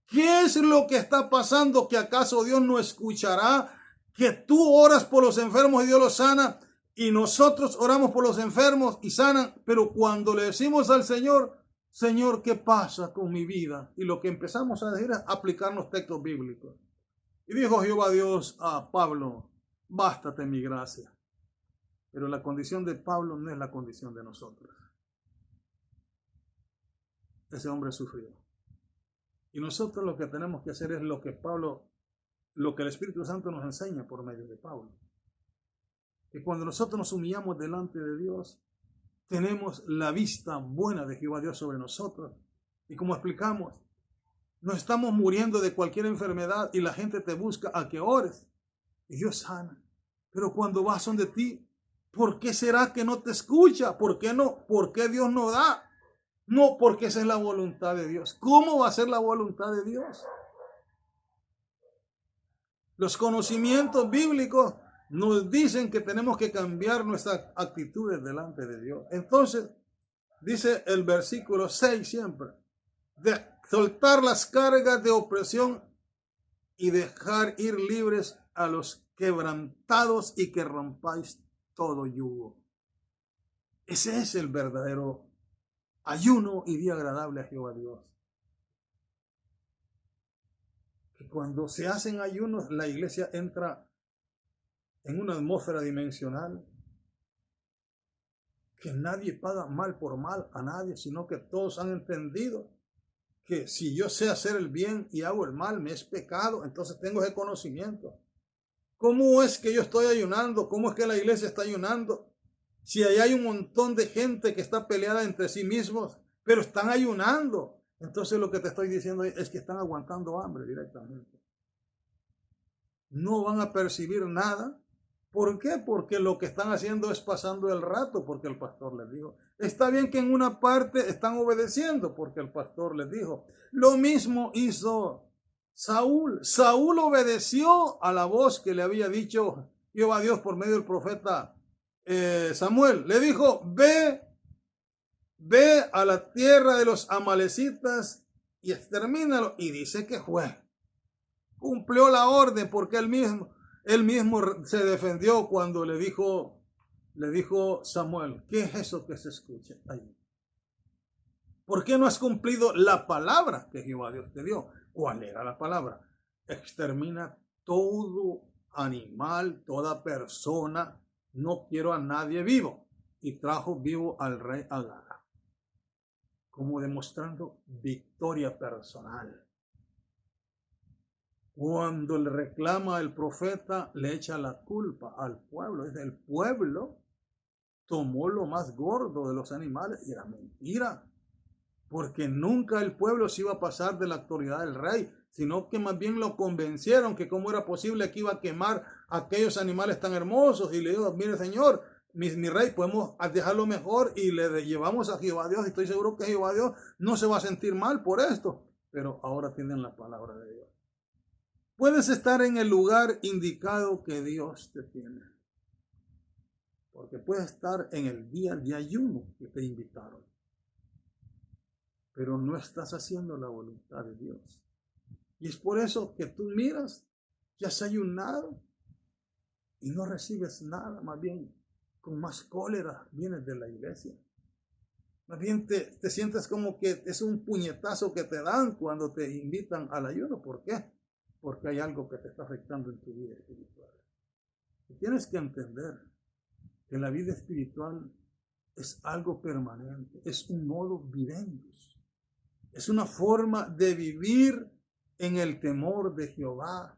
¿Qué es lo que está pasando? ¿Que acaso Dios no escuchará? Que tú oras por los enfermos y Dios los sana, y nosotros oramos por los enfermos y sanan, pero cuando le decimos al Señor, Señor, ¿qué pasa con mi vida? Y lo que empezamos a decir es aplicar los textos bíblicos. Y dijo Jehová Dios a Pablo, bástate mi gracia. Pero la condición de Pablo no es la condición de nosotros. Ese hombre sufrió. Y nosotros lo que tenemos que hacer es lo que el Espíritu Santo nos enseña por medio de Pablo. Que cuando nosotros nos humillamos delante de Dios, tenemos la vista buena de Jehová Dios sobre nosotros. Y como explicamos, no estamos muriendo de cualquier enfermedad y la gente te busca a que ores. Y Dios sana. Pero cuando vas donde ti, ¿por qué será que no te escucha? ¿Por qué no? ¿Por qué Dios no da? No, porque esa es la voluntad de Dios. ¿Cómo va a ser la voluntad de Dios? Los conocimientos bíblicos nos dicen que tenemos que cambiar nuestras actitudes delante de Dios. Entonces, dice el versículo 6 siempre, de soltar las cargas de opresión y dejar ir libres a los quebrantados y que rompáis todo yugo. Ese es el verdadero ayuno y día agradable a Jehová Dios. Que cuando se hacen ayunos, la iglesia entra en una atmósfera dimensional, que nadie paga mal por mal a nadie, sino que todos han entendido que si yo sé hacer el bien y hago el mal, me es pecado, entonces tengo ese conocimiento. ¿Cómo es que yo estoy ayunando? ¿Cómo es que la iglesia está ayunando? Si ahí hay un montón de gente que está peleada entre sí mismos, pero están ayunando. Entonces lo que te estoy diciendo es que están aguantando hambre directamente. No van a percibir nada. ¿Por qué? Porque lo que están haciendo es pasando el rato, porque el pastor les dijo. Está bien que en una parte están obedeciendo, porque el pastor les dijo. Lo mismo hizo Saúl. Saúl obedeció a la voz que le había dicho Jehová Dios por medio del profeta Samuel. Le dijo, ve a la tierra de los amalecitas y extermínalo. Y dice que fue. Cumplió la orden porque él mismo se defendió cuando le dijo Samuel, ¿qué es eso que se escucha ahí? ¿Por qué no has cumplido la palabra que Jehová Dios te dio? ¿Cuál era la palabra? Extermina todo animal, toda persona, no quiero a nadie vivo. Y trajo vivo al rey Agag, como demostrando victoria personal. Cuando le reclama el profeta, le echa la culpa al pueblo. El pueblo tomó lo más gordo de los animales y era mentira. porque nunca el pueblo se iba a pasar de la autoridad del rey, sino que más bien lo convencieron que cómo era posible que iba a quemar aquellos animales tan hermosos. Y le dijo, mire señor, mi rey, podemos dejarlo mejor y le llevamos a Jehová Dios. Y estoy seguro que Jehová Dios no se va a sentir mal por esto. Pero ahora tienen la palabra de Dios. Puedes estar en el lugar indicado que Dios te tiene. Porque puedes estar en el día de ayuno que te invitaron. Pero no estás haciendo la voluntad de Dios. Y es por eso que tú miras que has ayunado y no recibes nada, más bien con más cólera vienes de la iglesia. Más bien te sientes como que es un puñetazo que te dan cuando te invitan al ayuno. ¿Por qué? Porque hay algo que te está afectando en tu vida espiritual. Y tienes que entender que la vida espiritual es algo permanente, es un modo vivendus, es una forma de vivir en el temor de Jehová.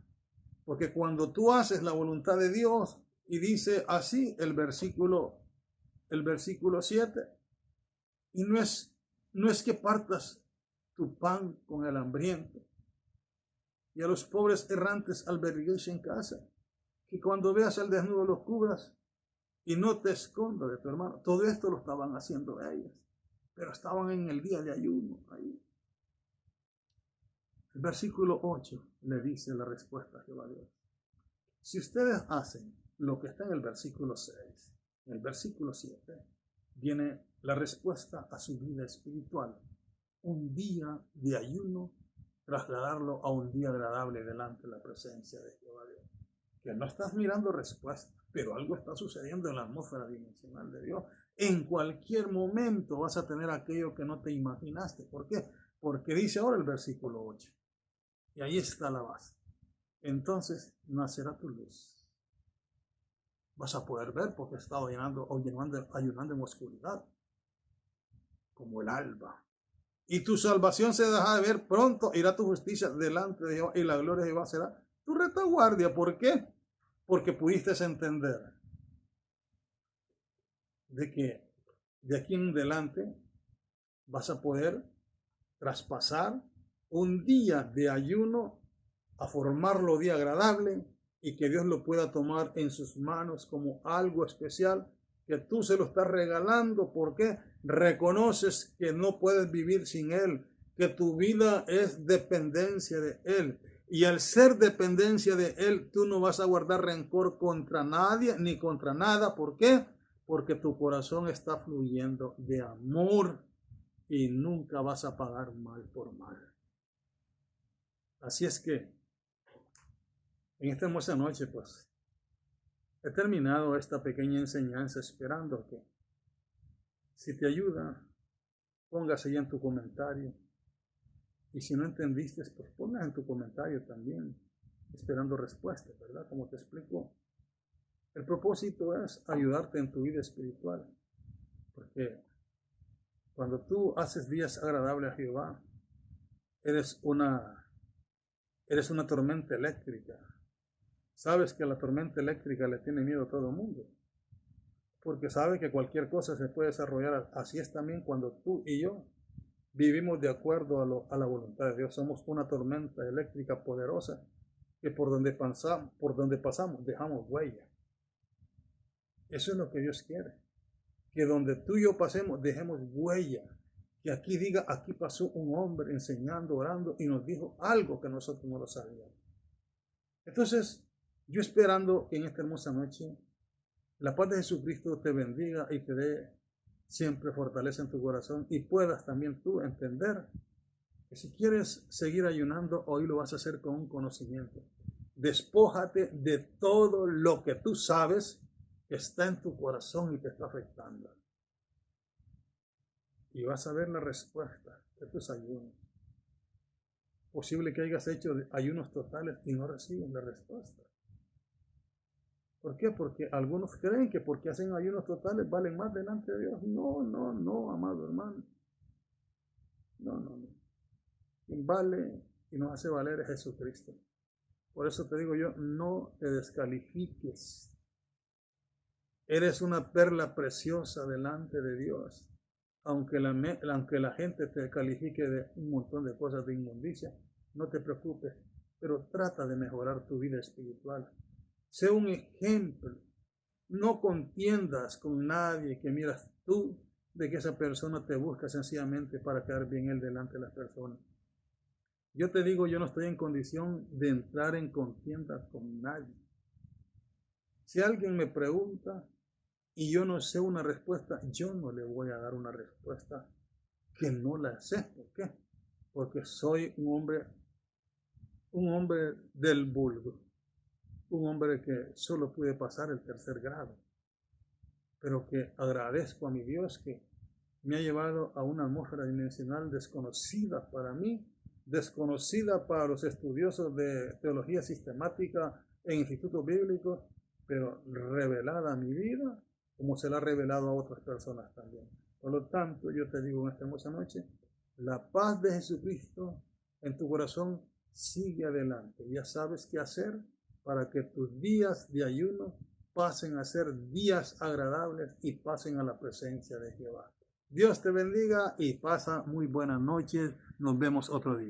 Porque cuando tú haces la voluntad de Dios, y dice así el versículo 7, y no es que partas tu pan con el hambriento, y a los pobres errantes alberguéis en casa, que cuando veas al desnudo los cubras, y no te escondas de tu hermano. Todo esto lo estaban haciendo ellas, pero estaban en el día de ayuno ahí. El versículo 8 le dice la respuesta a Jehová Dios. Si ustedes hacen lo que está en el versículo 6, en el versículo 7, viene la respuesta a su vida espiritual. Un día de ayuno, trasladarlo a un día agradable delante de la presencia de Jehová Dios. Que no estás mirando respuesta, pero algo está sucediendo en la atmósfera dimensional de Dios. En cualquier momento vas a tener aquello que no te imaginaste. ¿Por qué? Porque dice ahora el versículo 8. Y ahí está la base. Entonces nacerá tu luz. Vas a poder ver porque he estado ayunando en oscuridad, como el alba. Y tu salvación se dejará de ver pronto, irá tu justicia delante de Jehová y la gloria de Jehová será tu retaguardia. ¿Por qué? Porque pudiste entender de que de aquí en adelante vas a poder traspasar un día de ayuno a formarlo día agradable y que Dios lo pueda tomar en sus manos como algo especial que tú se lo estás regalando porque reconoces que no puedes vivir sin Él, que tu vida es dependencia de Él. Y al ser dependencia de Él, tú no vas a guardar rencor contra nadie ni contra nada. ¿Por qué? Porque tu corazón está fluyendo de amor y nunca vas a pagar mal por mal. Así es que en esta hermosa noche, pues, he terminado esta pequeña enseñanza esperando que, si te ayuda, póngase ahí en tu comentario. Y si no entendiste, pues pongas en tu comentario también, esperando respuestas, ¿verdad? Como te explico, el propósito es ayudarte en tu vida espiritual. Porque cuando tú haces días agradables a Jehová, eres una tormenta eléctrica. Sabes que la tormenta eléctrica le tiene miedo a todo el mundo, porque sabe que cualquier cosa se puede desarrollar. Así es también cuando tú y yo vivimos de acuerdo a la voluntad de Dios. Somos una tormenta eléctrica poderosa que por donde pasamos dejamos huella. Eso es lo que Dios quiere, que donde tú y yo pasemos dejemos huella, que aquí diga, aquí pasó un hombre enseñando, orando y nos dijo algo que nosotros no lo sabíamos. Entonces, yo esperando que en esta hermosa noche la paz de Jesucristo te bendiga y te dé siempre fortaleza en tu corazón y puedas también tú entender que si quieres seguir ayunando, hoy lo vas a hacer con un conocimiento. Despójate de todo lo que tú sabes que está en tu corazón y te está afectando. Y vas a ver la respuesta de tus ayunos. Posible que hayas hecho ayunos totales y no recibes la respuesta. ¿Por qué? Porque algunos creen que porque hacen ayunos totales valen más delante de Dios. No, amado hermano. No. Quien vale y nos hace valer es Jesucristo. Por eso te digo yo, no te descalifiques. Eres una perla preciosa delante de Dios. aunque la gente te califique de un montón de cosas de inmundicia, no te preocupes, pero trata de mejorar tu vida espiritual. Sé un ejemplo. No contiendas con nadie que miras tú de que esa persona te busca sencillamente para quedar bien él delante de las personas. Yo te digo, yo no estoy en condición de entrar en contienda con nadie. Si alguien me pregunta y yo no sé una respuesta, yo no le voy a dar una respuesta que no la sé. ¿Por qué? Porque soy un hombre del vulgo, un hombre que solo pude pasar el tercer grado, pero que agradezco a mi Dios que me ha llevado a una atmósfera dimensional desconocida para mí, desconocida para los estudiosos de teología sistemática en institutos bíblicos, pero revelada a mi vida como se la ha revelado a otras personas también. Por lo tanto, yo te digo en esta hermosa noche, la paz de Jesucristo en tu corazón sigue adelante. Ya sabes qué hacer para que tus días de ayuno pasen a ser días agradables y pasen a la presencia de Jehová. Dios te bendiga y pasa muy buenas noches. Nos vemos otro día.